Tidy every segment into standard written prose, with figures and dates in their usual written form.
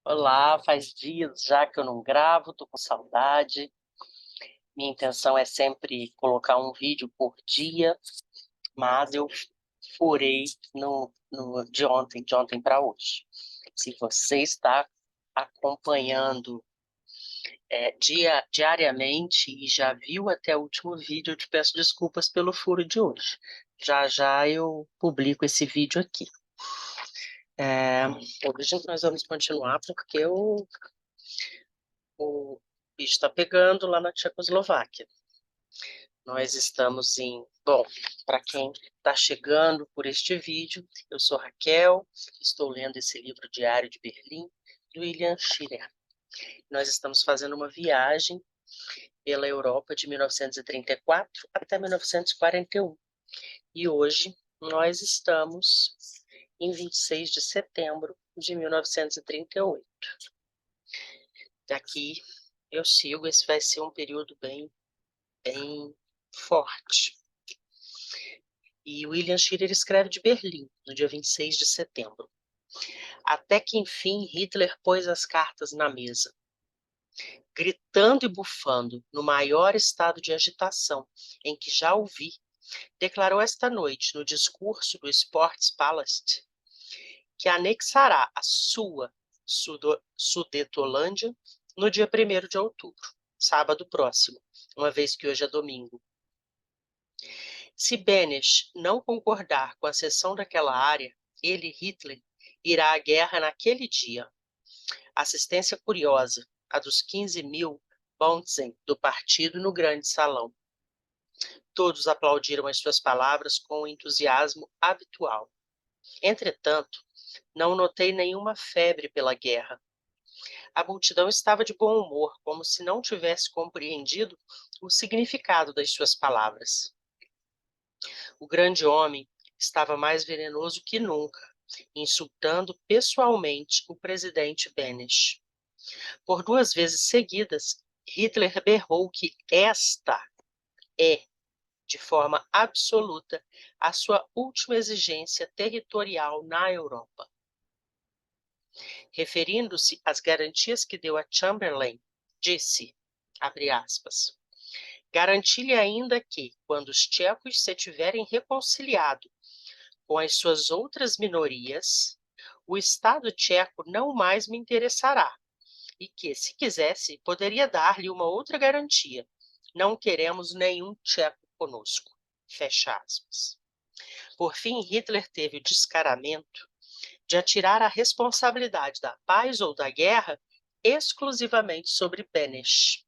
Olá, faz dias já que eu não gravo, tô com saudade. Minha intenção é sempre colocar um vídeo por dia, mas eu furei de ontem para hoje. Se você está acompanhando diariamente e já viu até o último vídeo, eu te peço desculpas pelo furo de hoje. Já já eu publico esse vídeo aqui. Hoje nós vamos continuar porque o bicho está pegando lá na Tchecoslováquia. Nós estamos em... Bom, para quem está chegando por este vídeo, eu sou Raquel, estou lendo esse livro Diário de Berlim, do William Schiller. Nós estamos fazendo uma viagem pela Europa de 1934 até 1941. E hoje nós estamos em 26 de setembro de 1938. Daqui eu sigo, esse vai ser um período bem forte. E William Schiller escreve de Berlim, no dia 26 de setembro. Até que, enfim, Hitler pôs as cartas na mesa. Gritando e bufando, no maior estado de agitação em que já o vi, declarou esta noite, no discurso do Sportspalast, que anexará a sua Sudetolândia no dia 1º de outubro, sábado próximo, uma vez que hoje é domingo. Se Benes não concordar com a cessão daquela área, ele, Hitler, irá à guerra naquele dia. Assistência curiosa, a dos 15.000 Bonzen do partido no grande salão. Todos aplaudiram as suas palavras com o entusiasmo habitual. Entretanto, não notei nenhuma febre pela guerra. A multidão estava de bom humor, como se não tivesse compreendido o significado das suas palavras. O grande homem estava mais venenoso que nunca, insultando pessoalmente o presidente Benes. Por 2 vezes seguidas, Hitler berrou que esta é, de forma absoluta, a sua última exigência territorial na Europa. Referindo-se às garantias que deu a Chamberlain, disse, abre aspas, garanti-lhe ainda que, quando os tchecos se tiverem reconciliado com as suas outras minorias, o Estado tcheco não mais me interessará, e que, se quisesse, poderia dar-lhe uma outra garantia. Não queremos nenhum tcheco conosco. Fecha aspas. Por fim, Hitler teve o descaramento de atirar a responsabilidade da paz ou da guerra exclusivamente sobre Benes.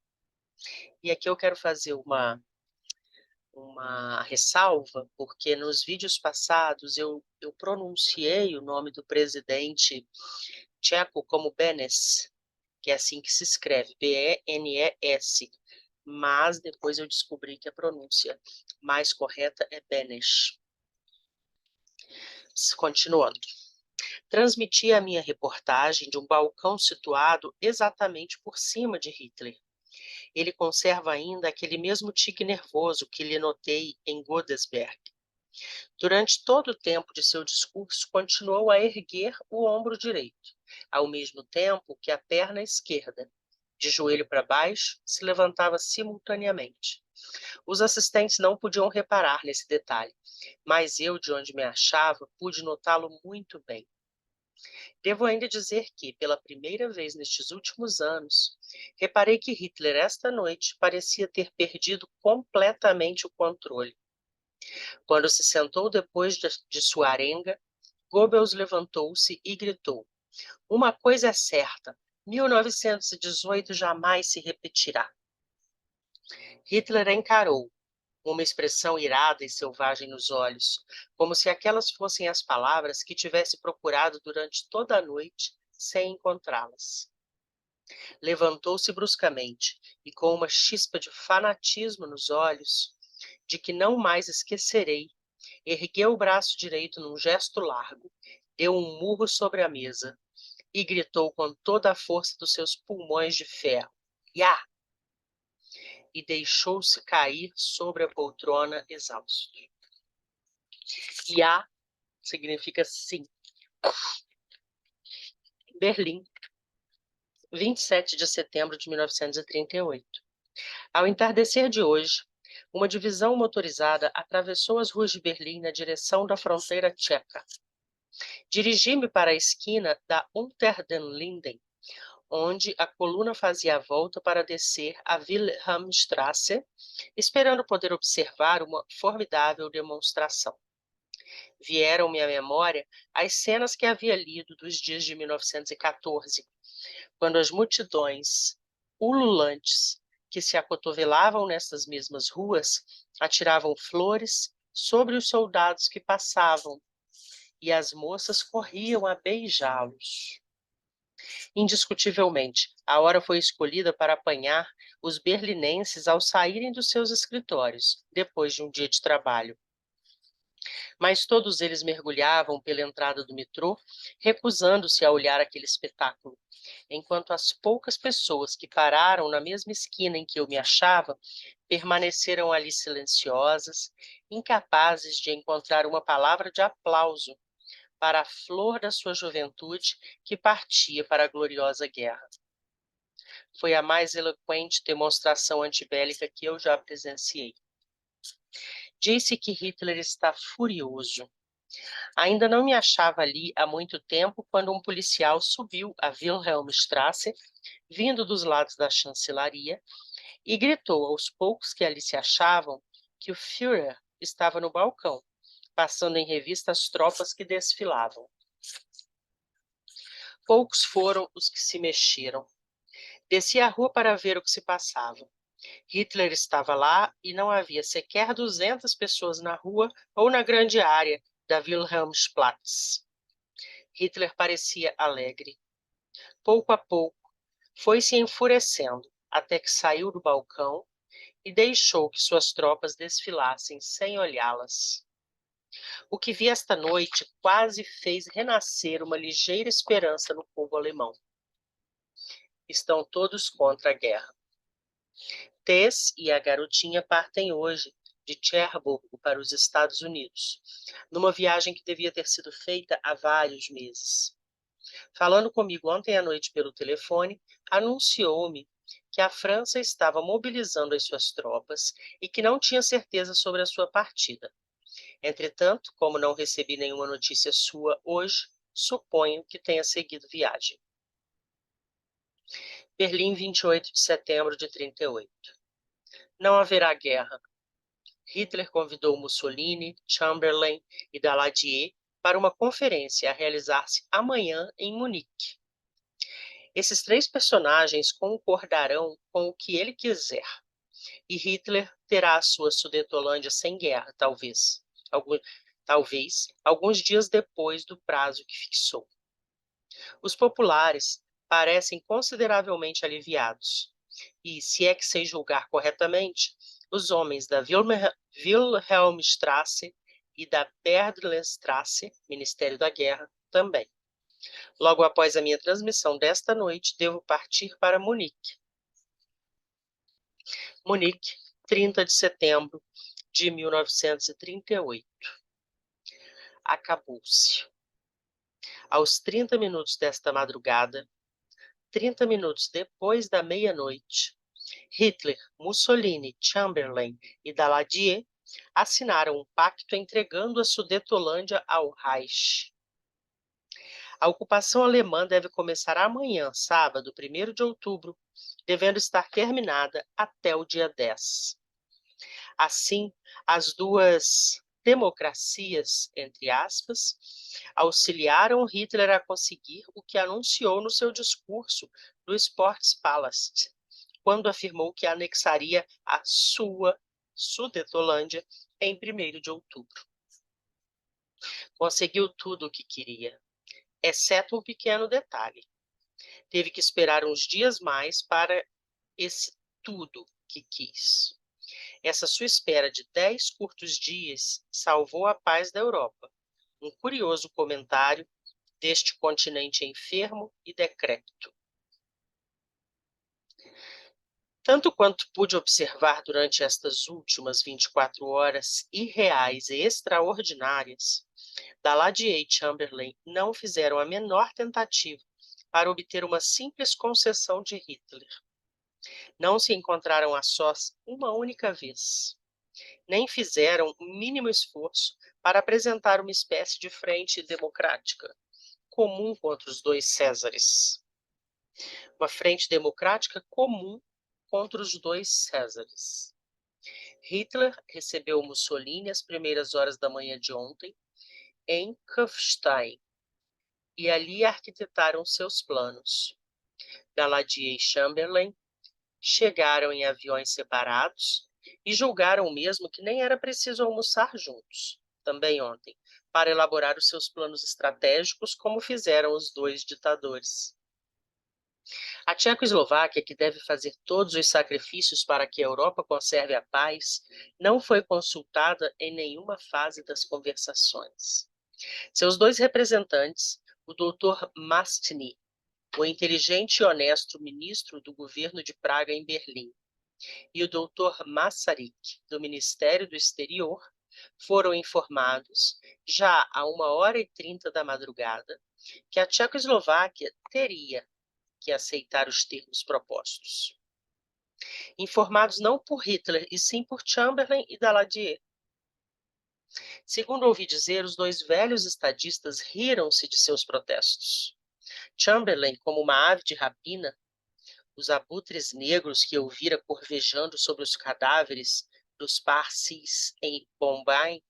E aqui eu quero fazer uma ressalva, porque nos vídeos passados eu pronunciei o nome do presidente tcheco como Benes, que é assim que se escreve, B-E-N-E-S, mas depois eu descobri que a pronúncia mais correta é Benes. Continuando. Transmiti a minha reportagem de um balcão situado exatamente por cima de Hitler. Ele conserva ainda aquele mesmo tique nervoso que lhe notei em Godesberg. Durante todo o tempo de seu discurso, continuou a erguer o ombro direito, ao mesmo tempo que a perna esquerda, de joelho para baixo, se levantava simultaneamente. Os assistentes não podiam reparar nesse detalhe, mas eu, de onde me achava, pude notá-lo muito bem. Devo ainda dizer que, pela primeira vez nestes últimos anos, reparei que Hitler, esta noite, parecia ter perdido completamente o controle. Quando se sentou depois de sua arenga, Goebbels levantou-se e gritou: uma coisa é certa, 1918 jamais se repetirá. Hitler encarou, uma expressão irada e selvagem nos olhos, como se aquelas fossem as palavras que tivesse procurado durante toda a noite, sem encontrá-las. Levantou-se bruscamente e, com uma chispa de fanatismo nos olhos, de que não mais esquecerei, ergueu o braço direito num gesto largo, deu um murro sobre a mesa e gritou com toda a força dos seus pulmões de ferro: "Ya!" E deixou-se cair sobre a poltrona exausto. "Ya" significa sim. Berlim, 27 de setembro de 1938. Ao entardecer de hoje, uma divisão motorizada atravessou as ruas de Berlim na direção da fronteira tcheca. Dirigi-me para a esquina da Unter den Linden, onde a coluna fazia a volta para descer a Wilhelmstrasse, esperando poder observar uma formidável demonstração. Vieram-me à memória as cenas que havia lido dos dias de 1914, quando as multidões ululantes que se acotovelavam nessas mesmas ruas atiravam flores sobre os soldados que passavam, e as moças corriam a beijá-los. Indiscutivelmente, a hora foi escolhida para apanhar os berlinenses ao saírem dos seus escritórios, depois de um dia de trabalho. Mas todos eles mergulhavam pela entrada do metrô, recusando-se a olhar aquele espetáculo, enquanto as poucas pessoas que pararam na mesma esquina em que eu me achava permaneceram ali silenciosas, incapazes de encontrar uma palavra de aplauso para a flor da sua juventude que partia para a gloriosa guerra. Foi a mais eloquente demonstração antibélica que eu já presenciei. Disse que Hitler está furioso. Ainda não me achava ali há muito tempo quando um policial subiu a Wilhelmstrasse, vindo dos lados da chancelaria, e gritou aos poucos que ali se achavam que o Führer estava no balcão, passando em revista as tropas que desfilavam. Poucos foram os que se mexeram. Desci a rua para ver o que se passava. Hitler estava lá e não havia sequer 200 pessoas na rua ou na grande área da Wilhelmsplatz. Hitler parecia alegre. Pouco a pouco, foi se enfurecendo, até que saiu do balcão e deixou que suas tropas desfilassem sem olhá-las. O que vi esta noite quase fez renascer uma ligeira esperança no povo alemão. Estão todos contra a guerra. Tess e a garotinha partem hoje de Cherburgo para os Estados Unidos, numa viagem que devia ter sido feita há vários meses. Falando comigo ontem à noite pelo telefone, anunciou-me que a França estava mobilizando as suas tropas e que não tinha certeza sobre a sua partida. Entretanto, como não recebi nenhuma notícia sua hoje, suponho que tenha seguido viagem. Berlim, 28 de setembro de 38. Não haverá guerra. Hitler convidou Mussolini, Chamberlain e Daladier para uma conferência a realizar-se amanhã em Munique. Esses três personagens concordarão com o que ele quiser, e Hitler terá a sua Sudetolândia sem guerra, talvez alguns dias depois do prazo que fixou. Os populares parecem consideravelmente aliviados, e, se é que sei julgar corretamente, os homens da Wilhelmstrasse e da Berdlenstrasse, Ministério da Guerra, também. Logo após a minha transmissão desta noite, devo partir para Munique. Munique, 30 de setembro de 1938. Acabou-se. Aos 30 minutos desta madrugada, 30 minutos depois da meia-noite, Hitler, Mussolini, Chamberlain e Daladier assinaram um pacto entregando a Sudetolândia ao Reich. A ocupação alemã deve começar amanhã, sábado, 1º de outubro, devendo estar terminada até o dia 10. Assim, as duas democracias, entre aspas, auxiliaram Hitler a conseguir o que anunciou no seu discurso do Sportspalast, quando afirmou que anexaria a sua Sudetolândia em 1º de outubro. Conseguiu tudo o que queria, exceto um pequeno detalhe. Teve que esperar uns dias mais para esse tudo que quis. Essa sua espera de 10 curtos dias salvou a paz da Europa. Um curioso comentário deste continente enfermo e decrépito. Tanto quanto pude observar durante estas últimas 24 horas irreais e extraordinárias, Daladier e Chamberlain não fizeram a menor tentativa para obter uma simples concessão de Hitler. Não se encontraram a sós uma única vez, nem fizeram o mínimo esforço para apresentar uma espécie de frente democrática comum contra os dois Césares. Uma frente democrática comum contra os dois Césares. Hitler recebeu Mussolini às primeiras horas da manhã de ontem, em Kufstein, e ali arquitetaram seus planos. Daladier e Chamberlain chegaram em aviões separados e julgaram mesmo que nem era preciso almoçar juntos, também ontem, para elaborar os seus planos estratégicos, como fizeram os dois ditadores. A Tchecoslováquia, que deve fazer todos os sacrifícios para que a Europa conserve a paz, não foi consultada em nenhuma fase das conversações. Seus dois representantes, o Dr. Mastny, o inteligente e honesto ministro do governo de Praga em Berlim, e o Dr. Masaryk, do Ministério do Exterior, foram informados, já a 1h30 da madrugada, que a Tchecoslováquia teria que aceitar os termos propostos. Informados não por Hitler, e sim por Chamberlain e Daladier. Segundo ouvi dizer, os dois velhos estadistas riram-se de seus protestos. Chamberlain, como uma ave de rapina, os abutres negros que eu vira corvejando sobre os cadáveres dos Parsis em Bombay,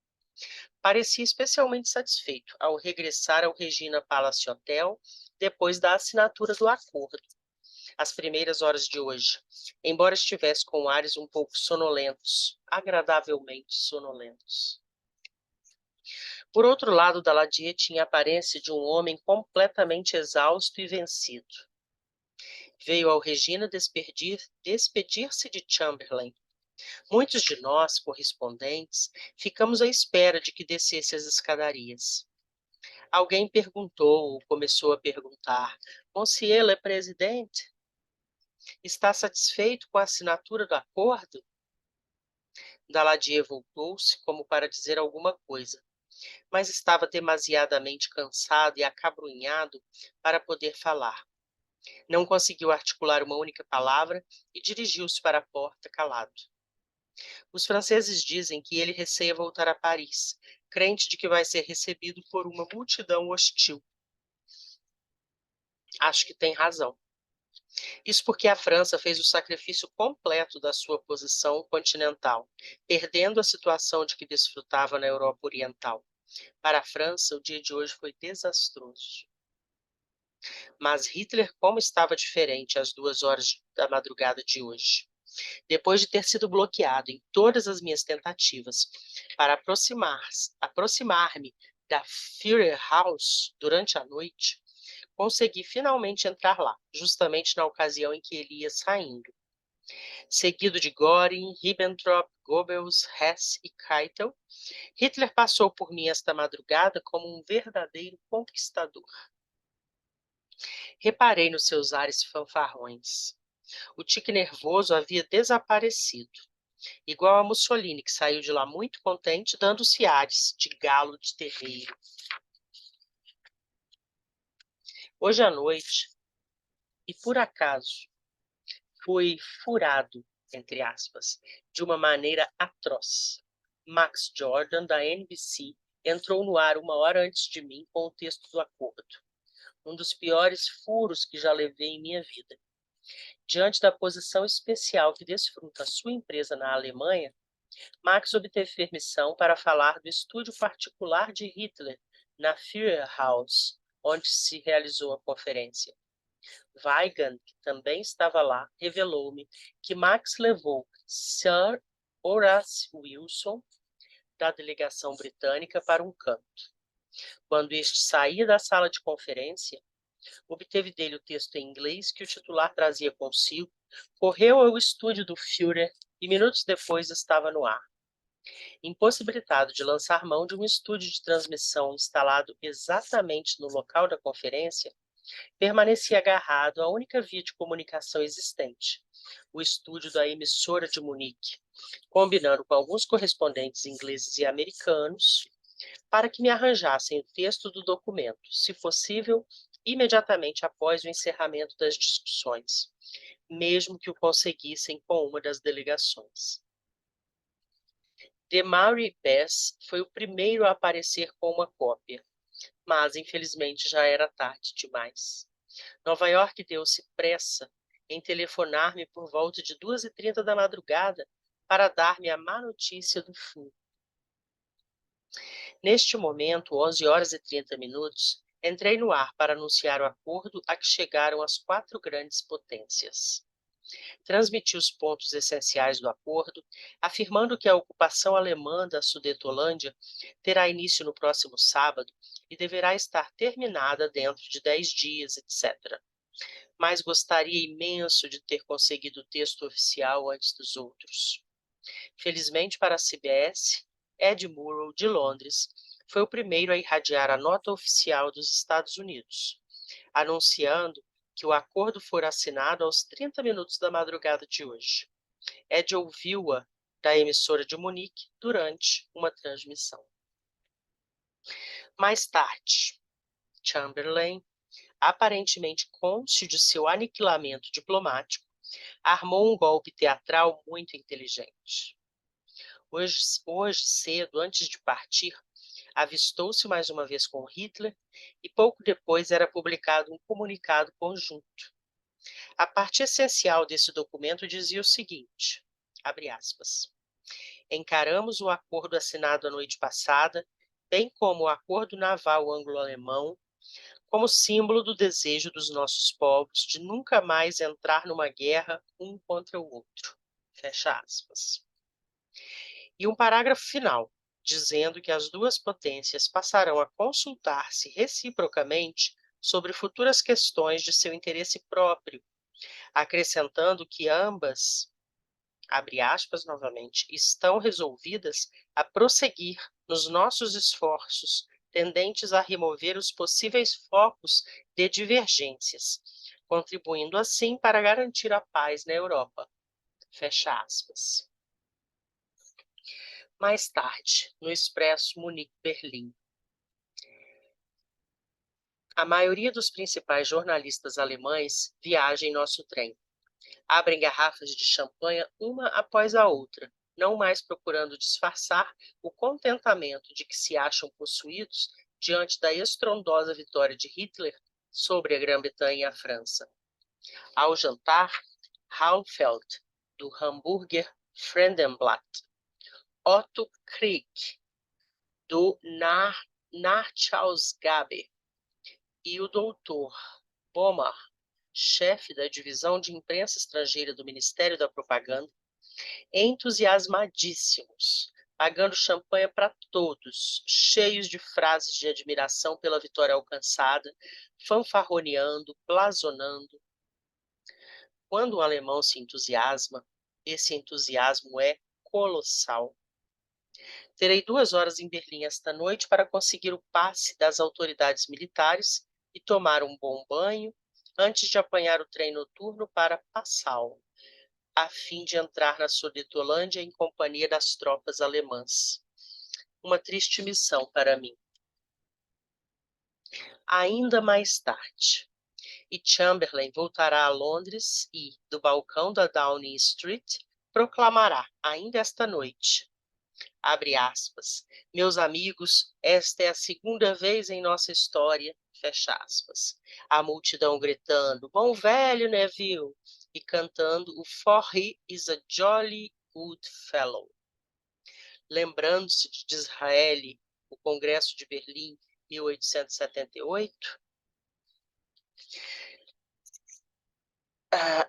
parecia especialmente satisfeito ao regressar ao Regina Palace Hotel depois da assinatura do acordo, às primeiras horas de hoje, embora estivesse com ares um pouco sonolentos, agradavelmente sonolentos. Por outro lado, Daladier tinha a aparência de um homem completamente exausto e vencido. Veio ao Regina despedir-se de Chamberlain. Muitos de nós, correspondentes, ficamos à espera de que descesse as escadarias. Alguém perguntou ou começou a perguntar: Monsieur le Président, está satisfeito com a assinatura do acordo? Daladier voltou-se como para dizer alguma coisa, mas estava demasiadamente cansado e acabrunhado para poder falar. Não conseguiu articular uma única palavra e dirigiu-se para a porta calado. Os franceses dizem que ele receia voltar a Paris, crente de que vai ser recebido por uma multidão hostil. Acho que tem razão. Isso porque a França fez o sacrifício completo da sua posição continental, perdendo a situação de que desfrutava na Europa Oriental. Para a França, o dia de hoje foi desastroso. Mas Hitler, como estava diferente às 2h da madrugada de hoje? Depois de ter sido bloqueado em todas as minhas tentativas para aproximar-me da Führerhaus durante a noite, consegui finalmente entrar lá, justamente na ocasião em que ele ia saindo. Seguido de Göring, Ribbentrop, Goebbels, Hess e Keitel, Hitler passou por mim esta madrugada como um verdadeiro conquistador. Reparei nos seus ares fanfarrões. O tique nervoso havia desaparecido, igual a Mussolini, que saiu de lá muito contente, dando-se ares de galo de terreiro. Hoje à noite, e por acaso, fui furado, entre aspas, de uma maneira atroz. Max Jordan, da NBC, entrou no ar 1 hora antes de mim com o texto do acordo. Um dos piores furos que já levei em minha vida. Diante da posição especial que desfruta a sua empresa na Alemanha, Max obteve permissão para falar do estúdio particular de Hitler na Führerhaus, onde se realizou a conferência. Weigand, que também estava lá, revelou-me que Max levou Sir Horace Wilson, da delegação britânica, para um canto. Quando este saía da sala de conferência, obteve dele o texto em inglês que o titular trazia consigo, correu ao estúdio do Führer e minutos depois estava no ar. Impossibilitado de lançar mão de um estúdio de transmissão instalado exatamente no local da conferência, permanecia agarrado à única via de comunicação existente, o estúdio da emissora de Munique, combinando com alguns correspondentes ingleses e americanos para que me arranjassem o texto do documento, se possível, imediatamente após o encerramento das discussões, mesmo que o conseguissem com uma das delegações. Demary Bess foi o primeiro a aparecer com uma cópia, mas infelizmente já era tarde demais. Nova York deu-se pressa em telefonar-me por volta de 2h30 da madrugada para dar-me a má notícia do fim. Neste momento, 11h30, entrei no ar para anunciar o acordo a que chegaram as 4 grandes potências. Transmiti os pontos essenciais do acordo, afirmando que a ocupação alemã da Sudetolândia terá início no próximo sábado e deverá estar terminada dentro de 10 dias, etc. Mas gostaria imenso de ter conseguido o texto oficial antes dos outros. Felizmente para a CBS, Ed Murrow, de Londres, foi o primeiro a irradiar a nota oficial dos Estados Unidos, anunciando que o acordo fora assinado aos 30 minutos da madrugada de hoje. Ed ouviu-a da emissora de Munique durante uma transmissão. Mais tarde, Chamberlain, aparentemente cônscio de seu aniquilamento diplomático, armou um golpe teatral muito inteligente. Hoje cedo, antes de partir, avistou-se mais uma vez com Hitler e pouco depois era publicado um comunicado conjunto. A parte essencial desse documento dizia o seguinte, abre aspas, encaramos o acordo assinado a noite passada, bem como o acordo naval anglo-alemão, como símbolo do desejo dos nossos povos de nunca mais entrar numa guerra um contra o outro. Fecha aspas. E um parágrafo final, dizendo que as duas potências passarão a consultar-se reciprocamente sobre futuras questões de seu interesse próprio, acrescentando que ambas, abre aspas novamente, estão resolvidas a prosseguir nos nossos esforços tendentes a remover os possíveis focos de divergências, contribuindo assim para garantir a paz na Europa. Fecha aspas. Mais tarde, no Expresso Munique-Berlim. A maioria dos principais jornalistas alemães viaja em nosso trem. Abrem garrafas de champanhe uma após a outra, não mais procurando disfarçar o contentamento de que se acham possuídos diante da estrondosa vitória de Hitler sobre a Grã-Bretanha e a França. Ao jantar, Haufeld, do Hamburger Fremdenblatt, Otto Krieg, do Nachhausgabe, e o doutor Bommer, chefe da divisão de imprensa estrangeira do Ministério da Propaganda, entusiasmadíssimos, pagando champanhe para todos, cheios de frases de admiração pela vitória alcançada, fanfarroneando, blasonando. Quando um alemão se entusiasma, esse entusiasmo é colossal. Terei 2 horas em Berlim esta noite para conseguir o passe das autoridades militares e tomar um bom banho antes de apanhar o trem noturno para Passau, a fim de entrar na Sudetolândia em companhia das tropas alemãs. Uma triste missão para mim. Ainda mais tarde, e Chamberlain voltará a Londres e, do balcão da Downing Street, proclamará, ainda esta noite, abre aspas, meus amigos, esta é a segunda vez em nossa história, fecha aspas, a multidão gritando, bom velho Neville, e cantando o For He is a Jolly Good Fellow. Lembrando-se de Disraeli, o Congresso de Berlim, 1878,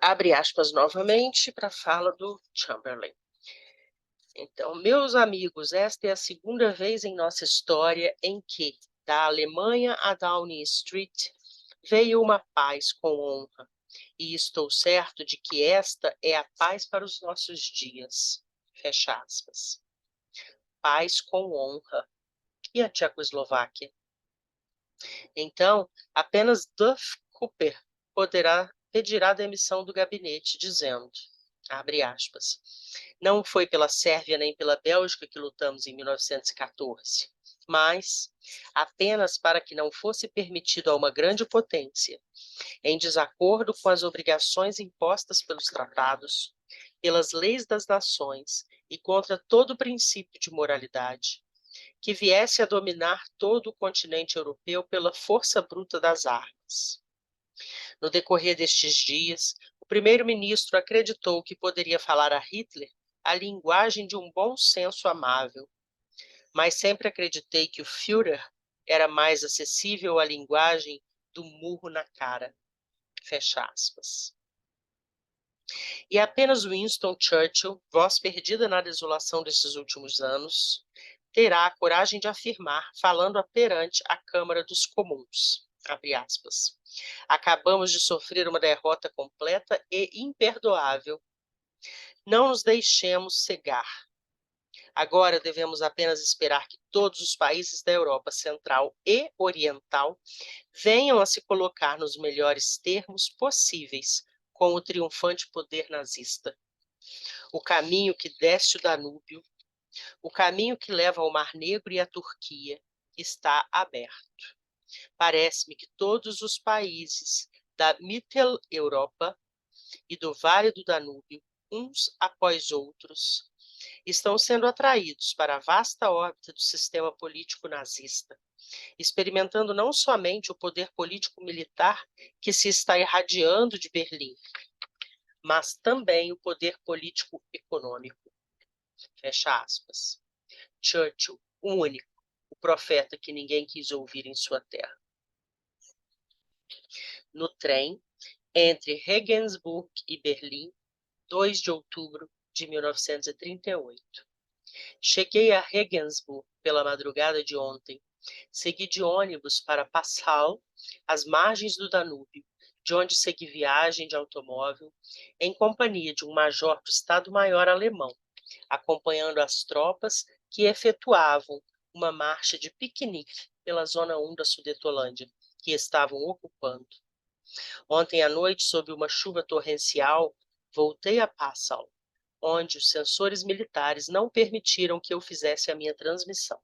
abre aspas novamente para a fala do Chamberlain. Então, meus amigos, esta é a segunda vez em nossa história em que, da Alemanha a Downing Street, veio uma paz com honra, e estou certo de que esta é a paz para os nossos dias. Fecha aspas. Paz com honra. E a Tchecoslováquia? Então, apenas Duff Cooper pedirá a demissão do gabinete, dizendo, abre aspas, não foi pela Sérvia nem pela Bélgica que lutamos em 1914. mas apenas para que não fosse permitido a uma grande potência, em desacordo com as obrigações impostas pelos tratados, pelas leis das nações e contra todo princípio de moralidade, que viesse a dominar todo o continente europeu pela força bruta das armas. No decorrer destes dias, o primeiro-ministro acreditou que poderia falar a Hitler a linguagem de um bom senso amável, mas sempre acreditei que o Führer era mais acessível à linguagem do murro na cara. Fecha aspas. E apenas Winston Churchill, voz perdida na desolação desses últimos anos, terá a coragem de afirmar, falando perante a Câmara dos Comuns, abre aspas, acabamos de sofrer uma derrota completa e imperdoável. Não nos deixemos cegar. Agora devemos apenas esperar que todos os países da Europa Central e Oriental venham a se colocar nos melhores termos possíveis com o triunfante poder nazista. O caminho que desce o Danúbio, o caminho que leva ao Mar Negro e à Turquia, está aberto. Parece-me que todos os países da Mitteleuropa e do Vale do Danúbio, uns após outros, estão sendo atraídos para a vasta órbita do sistema político nazista, experimentando não somente o poder político-militar que se está irradiando de Berlim, mas também o poder político-econômico. Fecha aspas. Churchill, o único, o profeta que ninguém quis ouvir em sua terra. No trem, entre Regensburg e Berlim, 2 de outubro de 1938. Cheguei a Regensburg pela madrugada de ontem. Segui de ônibus para Passau, às margens do Danúbio, de onde segui viagem de automóvel, em companhia de um major do Estado-Maior alemão, acompanhando as tropas que efetuavam uma marcha de piquenique pela Zona 1 da Sudetolândia, que estavam ocupando. Ontem à noite, sob uma chuva torrencial, voltei a Passau, onde os sensores militares não permitiram que eu fizesse a minha transmissão.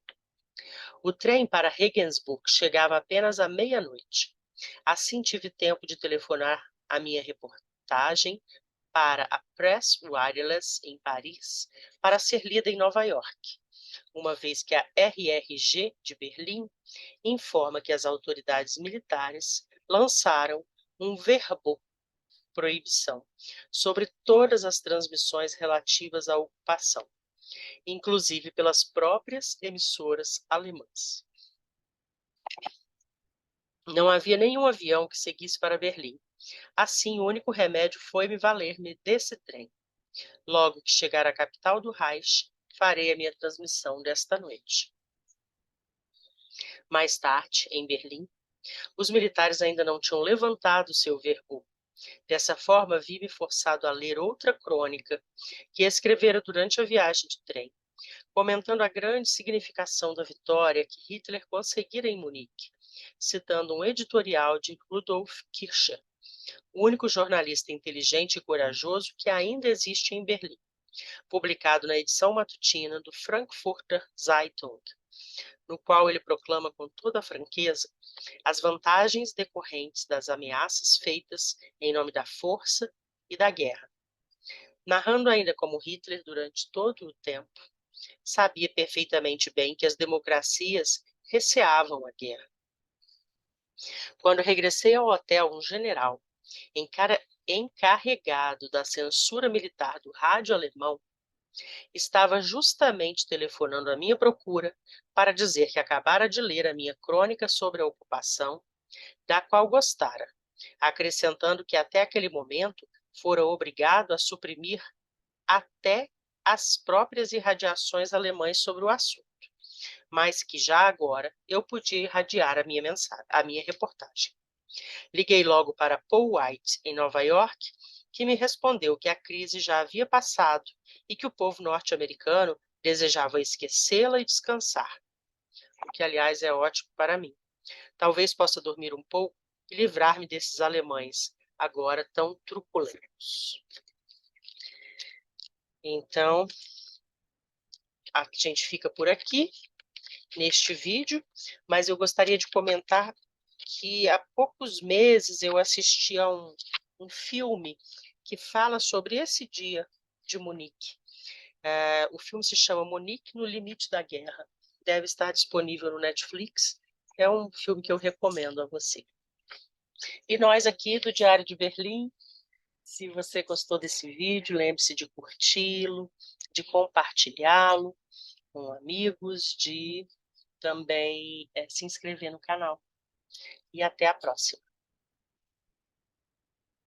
O trem para Regensburg chegava apenas à meia-noite. Assim tive tempo de telefonar a minha reportagem para a Press Wireless em Paris para ser lida em Nova York, uma vez que a RRG de Berlim informa que as autoridades militares lançaram um verbo proibição sobre todas as transmissões relativas à ocupação, inclusive pelas próprias emissoras alemãs. Não havia nenhum avião que seguisse para Berlim. Assim, o único remédio foi me valer-me desse trem. Logo que chegar à capital do Reich, farei a minha transmissão desta noite. Mais tarde, em Berlim, os militares ainda não tinham levantado seu verbo. Dessa forma, vi-me forçado a ler outra crônica que escrevera durante a viagem de trem, comentando a grande significação da vitória que Hitler conseguira em Munique, citando um editorial de Rudolf Kircher, o único jornalista inteligente e corajoso que ainda existe em Berlim, publicado na edição matutina do Frankfurter Zeitung, no qual ele proclama com toda a franqueza as vantagens decorrentes das ameaças feitas em nome da força e da guerra. Narrando ainda como Hitler durante todo o tempo, sabia perfeitamente bem que as democracias receavam a guerra. Quando regressei ao hotel, um general, encarregado da censura militar do rádio alemão, estava justamente telefonando à minha procura para dizer que acabara de ler a minha crônica sobre a ocupação, da qual gostara, acrescentando que até aquele momento fora obrigado a suprimir até as próprias irradiações alemãs sobre o assunto, mas que já agora eu podia irradiar a minha mensagem, a minha reportagem. Liguei logo para Paul White, em Nova York, que me respondeu que a crise já havia passado e que o povo norte-americano desejava esquecê-la e descansar, o que, aliás, é ótimo para mim. Talvez possa dormir um pouco e livrar-me desses alemães, agora tão truculentos. Então, a gente fica por aqui neste vídeo, mas eu gostaria de comentar que há poucos meses eu assisti a um filme que fala sobre esse dia de Munique. O filme se chama Munique no Limite da Guerra. Deve estar disponível no Netflix. É um filme que eu recomendo a você. E nós aqui do Diário de Berlim, se você gostou desse vídeo, lembre-se de curti-lo, de compartilhá-lo com amigos, de também se inscrever no canal. E até a próxima.